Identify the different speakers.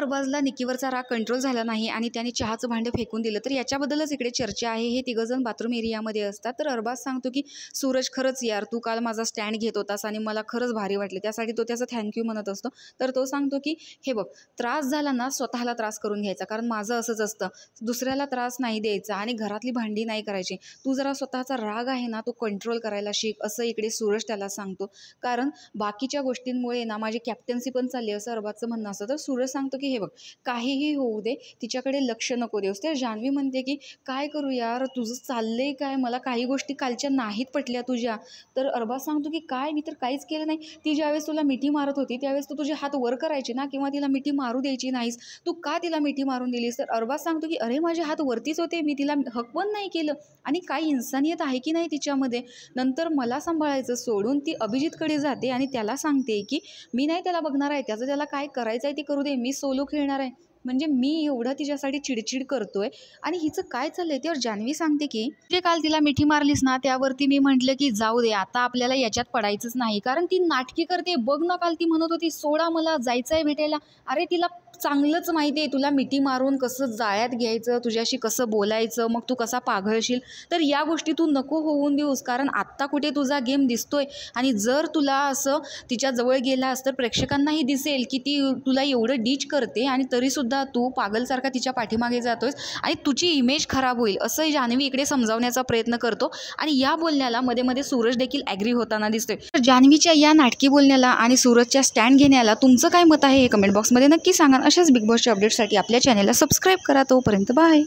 Speaker 1: अरबाजला निकीवरचा राग कंट्रोल झाला नाही आणि त्याने चहाचं भांडं फेकून दिलं. तर याच्याबद्दलच इकडे चर्चा आहे. हे तिघंजण बाथरूम एरियामध्ये असतात. तर अरबाज सांगतो की सूरज खरंच यार तू काल माझा स्टँड घेत होतास आणि मला खरंच भारी वाटले, त्यासाठी तो त्याचा थँक्यू म्हणत असतो. तर तो सांगतो की हे बघ, त्रास झाला ना स्वतःला त्रास करून घ्यायचा, कारण माझं असंच असतं, दुसऱ्याला त्रास नाही द्यायचा आणि घरातली भांडी नाही करायची. तू जरा स्वतःचा राग आहे ना तो कंट्रोल करायला शिक, असं इकडे सूरज त्याला सांगतो. कारण बाकीच्या गोष्टींमुळे ना माझी कॅप्टन्सी पण चालली असं अरबाजचं म्हणणं असतं. तर सूरज सांगतो की हे बघ, काहीही होऊ दे, तिच्याकडे लक्ष नको देऊस. तर जान्हवी म्हणते की काय करू यार, तुझं चाललंय काय, मला काही गोष्टी कालच्या नाहीत पटल्या तुझ्या. तर अरबाज सांगतो की काय, मी तर काहीच केलं नाही. ती ज्यावेळेस तुला मिठी मारत होती त्यावेळेस तू तुझे हात वर करायचे ना, किंवा तिला मिठी मारू द्यायची नाहीस, तू का तिला मिठी मारून दिलीस? तर अरबाज सांगतो की अरे माझे हात वरतीच होते, मी तिला हक पण नाही केलं आणि काही इन्सानियत आहे की नाही तिच्यामध्ये. नंतर मला सांभाळायचं सोडून ती अभिजितकडे जाते आणि त्याला सांगते की मी नाही त्याला बघणार आहे, त्याचं त्याला काय करायचं आहे ते करू दे, मी सोलो खेळणार आहे. म्हणजे मी एवढं तिच्यासाठी चिडचिड करतोय आणि हिचं काय चाललंय. त्यावर जान्हवी सांगते की जे काल तिला मिठी मारलीस ना त्यावरती मी म्हटलं की जाऊ दे, आता आपल्याला याच्यात पडायचंच नाही, कारण ती नाटकी करते. बघ ना, काल ती म्हणत होती सोडा मला, जायचं आहे भेटायला. अरे तिला चांगलंच माहिती आहे तुला मिठी मारून कसं जाळ्यात घ्यायचं, तुझ्याशी कसं बोलायचं, मग तू कसा पाघळशील. तर या गोष्टी तू नको होऊन देऊस, कारण आत्ता कुठे तुझा गेम दिसतोय आणि जर तुला असं तिच्या जवळ गेलास तर प्रेक्षकांनाही दिसेल की ती तुला एवढं डीच करते आणि तरीसुद्धा तू पागलसारखा तिच्या पाठीमागे जातोयस आणि तुझी इमेज खराब होईल, असं जान्हवी इकडे समजावण्याचा प्रयत्न करतो. आणि या बोलण्याला मध्ये मध्ये सूरज देखील ॲग्री होताना दिसतोय. तर जान्हवीच्या या नाटकी बोलण्याला आणि सूरजच्या स्टँड घेण्याला तुमचं काय मत आहे हे कमेंट बॉक्समध्ये नक्की सांगा. अशाच बिग बॉसच्या अपडेटसाठी आपल्या चॅनलला सबस्क्राईब करा. तोपर्यंत बाय.